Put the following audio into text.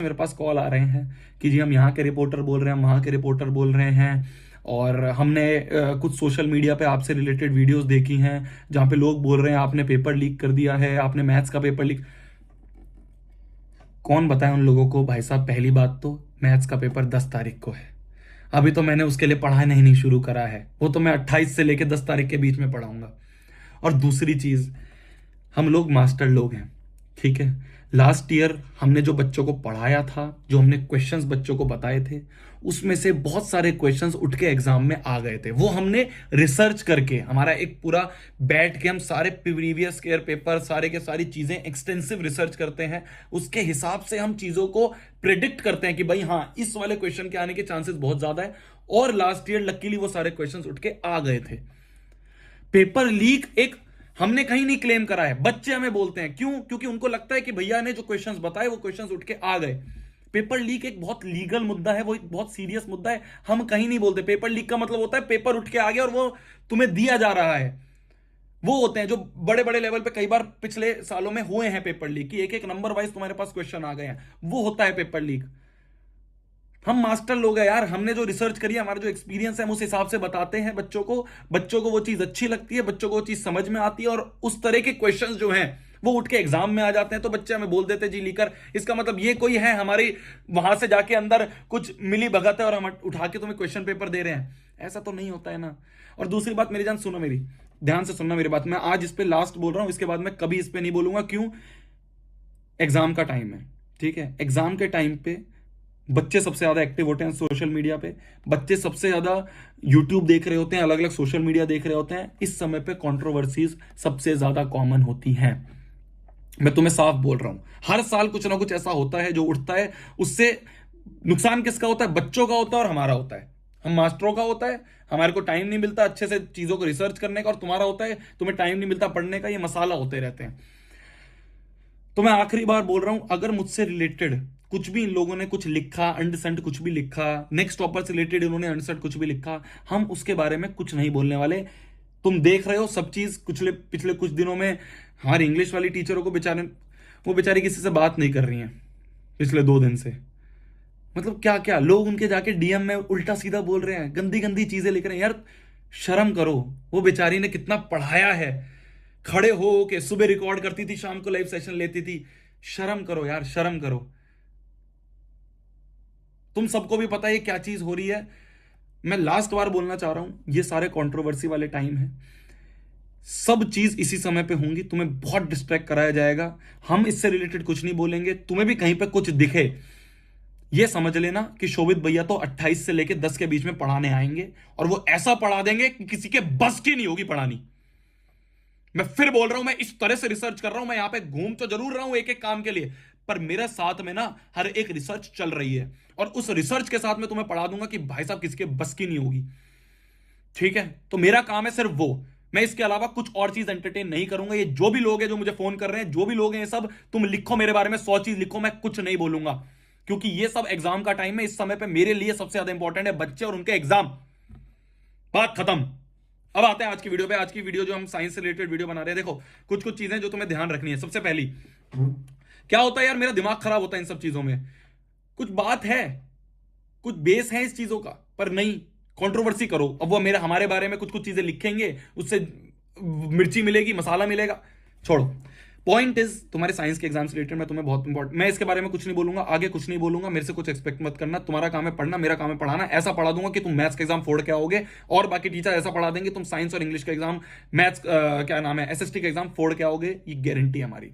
मेरे पास कॉल आ रहे हैं कि जी हम यहाँ के रिपोर्टर बोल रहे हैं, हम वहाँ के रिपोर्टर बोल रहे हैं, और हमने कुछ सोशल मीडिया पे आपसे रिलेटेड वीडियोस देखी हैं जहाँ पे लोग बोल रहे हैं आपने पेपर लीक कर दिया है, आपने मैथ्स का पेपर लीक। कौन बताए उन लोगों को भाई साहब? पहली बात तो मैथ्स का पेपर 10 तारीख को है। अभी तो मैंने उसके लिए पढ़ाना ही नहीं शुरू करा है, वो तो मैं 28 से लेकर 10 तारीख के बीच में पढ़ाऊंगा। और दूसरी चीज, हम लोग मास्टर लोग हैं, ठीक है। लास्ट ईयर हमने जो बच्चों को पढ़ाया था, जो हमने क्वेश्चंस बच्चों को बताए थे, उसमें से बहुत सारे क्वेश्चंस उठ के एग्जाम में आ गए थे। वो हमने रिसर्च करके, हमारा एक पूरा बैठ के हम सारे प्रीवियस ईयर पेपर, सारे के सारी चीजें एक्सटेंसिव रिसर्च करते हैं। उसके हिसाब से हम चीजों को प्रिडिक्ट करते हैं कि भाई हाँ, इस वाले क्वेश्चन के आने के चांसेस बहुत ज्यादा है। और लास्ट ईयर लकीली वो सारे क्वेश्चंस उठ के आ गए थे। पेपर लीक एक हमने कहीं नहीं क्लेम करा है, बच्चे हमें बोलते हैं। क्यों? क्योंकि उनको लगता है कि भैया ने जो क्वेश्चंस बताए वो क्वेश्चंस उठ के आ गए। पेपर लीक एक बहुत लीगल मुद्दा है, वो एक बहुत सीरियस मुद्दा है। हम कहीं नहीं बोलते। पेपर लीक का मतलब होता है पेपर उठ के आ गया और वो तुम्हें दिया जा रहा है। वो होते हैं जो बड़े बड़े लेवल पे कई बार पिछले सालों में हुए हैं पेपर लीक, की एक एक नंबर वाइज तुम्हारे पास क्वेश्चन आ गए हैं। वो होता है पेपर लीक। हम मास्टर लोग हैं यार, हमने जो रिसर्च करी है, हमारा जो एक्सपीरियंस है, हम उस हिसाब से बताते हैं बच्चों को। बच्चों को वो चीज अच्छी लगती है, बच्चों को वो चीज समझ में आती है, और उस तरह के क्वेश्चंस जो हैं वो उठ के एग्जाम में आ जाते हैं। तो बच्चे हमें बोल देते हैं जी लीकर, इसका मतलब ये कोई है हमारी वहां से जाके अंदर कुछ मिली भगत है और हम उठा के तुम्हें क्वेश्चन पेपर दे रहे हैं। ऐसा तो नहीं होता है ना। और दूसरी बात, मेरी जान सुनो, मेरी ध्यान से सुनना मेरी बात। मैं आज इस पे लास्ट बोल रहा हूं, इसके बाद मैं कभी इस पे नहीं बोलूंगा। क्यों? एग्जाम का टाइम है, ठीक है। एग्जाम के टाइम पे बच्चे सबसे ज्यादा एक्टिव होते हैं सोशल मीडिया पे। बच्चे सबसे ज्यादा यूट्यूब देख रहे होते हैं, अलग अलग सोशल मीडिया देख रहे होते हैं। इस समय पे कंट्रोवर्सीज सबसे ज्यादा कॉमन होती हैं। मैं तुम्हें साफ बोल रहा हूं, हर साल कुछ ना कुछ ऐसा होता है जो उठता है। उससे नुकसान किसका होता है? बच्चों का होता है और हमारा होता है। हम मास्टरों का होता है, हमारे को टाइम नहीं मिलता अच्छे से चीजों को रिसर्च करने का, और तुम्हारा होता है, तुम्हें टाइम नहीं मिलता पढ़ने का। ये मसाला होते रहते हैं। तो मैं आखिरी बार बोल रहा हूं, अगर मुझसे रिलेटेड कुछ भी इन लोगों ने कुछ लिखा, अंडरसेंट कुछ भी लिखा, नेक्स्ट टॉपर से रिलेटेड इन्होंने अंडरसेंट कुछ भी लिखा, हम उसके बारे में कुछ नहीं बोलने वाले। तुम देख रहे हो सब चीज। पिछले पिछले कुछ दिनों में हमारी इंग्लिश वाली टीचरों को बेचारे, वो बेचारी किसी से बात नहीं कर रही हैं पिछले 2 दिन से। मतलब क्या क्या लोग उनके जाके डीएम में उल्टा सीधा बोल रहे हैं, गंदी गंदी चीजें लिख रहे हैं। यार शर्म करो। वो बेचारी ने कितना पढ़ाया है, खड़े हो के सुबह रिकॉर्ड करती थी, शाम को लाइव सेशन लेती थी। शर्म करो यार, शर्म करो। तुम सबको भी पता है ये क्या चीज हो रही है। मैं लास्ट बार बोलना चाह रहा हूं, ये सारे कंट्रोवर्सी वाले टाइम है, सब चीज इसी समय पे होंगी। तुम्हें बहुत डिस्ट्रैक्ट कराया जाएगा। हम इससे रिलेटेड कुछ नहीं बोलेंगे। तुम्हें भी कहीं पे कुछ दिखे, ये समझ लेना कि शोभित भैया तो 28 से लेके 10 के बीच में पढ़ाने आएंगे, और वो ऐसा पढ़ा देंगे कि किसी के बस की नहीं होगी पढ़ानी। मैं फिर बोल रहा हूं, मैं इस तरह से रिसर्च कर रहा हूं। मैं यहां पे घूम तो जरूर रहा हूं एक एक काम के लिए, पर मेरे साथ में ना हर एक रिसर्च चल रही है, और उस रिसर्च के साथ में तुम्हें पढ़ा दूंगा कि भाई साहब किसके बस की नहीं होगी, ठीक है। तो मेरा काम है सिर्फ वो। मैं इसके अलावा कुछ और चीज एंटरटेन नहीं करूंगा। ये जो भी लोग हैं जो मुझे फोन कर रहे हैं, जो भी लोग हैं, ये सब तुम लिखो मेरे बारे में 100 चीज लिखो, मैं कुछ नहीं बोलूंगा। क्योंकि ये सब एग्जाम का टाइम है। इस समय पे मेरे लिए सबसे ज्यादा इंपॉर्टेंट है बच्चे और उनके एग्जाम। बात खत्म। अब आते हैं आज की वीडियो पे। आज की वीडियो जो हम साइंस से रिलेटेड वीडियो बना रहे हैं, देखो कुछ कुछ चीजें जो तुम्हें ध्यान रखनी है। सबसे पहली, क्या होता है यार, मेरा दिमाग खराब होता है इन सब चीजों में। कुछ बात है, कुछ बेस है इस चीजों का, पर नहीं, कंट्रोवर्सी करो। अब वो मेरे हमारे बारे में कुछ कुछ चीजें लिखेंगे, उससे मिर्ची मिलेगी, मसाला मिलेगा। छोड़ो। पॉइंट इज, तुम्हारे साइंस के एग्जाम से रिलेटेड मैं तुम्हें बहुत इंपॉर्टेंट, मैं इसके बारे में कुछ नहीं बोलूंगा, आगे कुछ नहीं बोलूंगा। मेरे से कुछ एक्सपेक्ट मत करना। तुम्हारा काम है पढ़ना, मेरा काम है पढ़ाना। ऐसा पढ़ा दूंगा कि तुम मैथ्स का एग्जाम फोड़ के आओगे, और बाकी टीचर ऐसा पढ़ा देंगे तुम साइंस और इंग्लिश का एग्जाम, मैथ्स क्या नाम है, एसएसटी का एग्जाम फोड़ के आओगे। ये गारंटी है हमारी।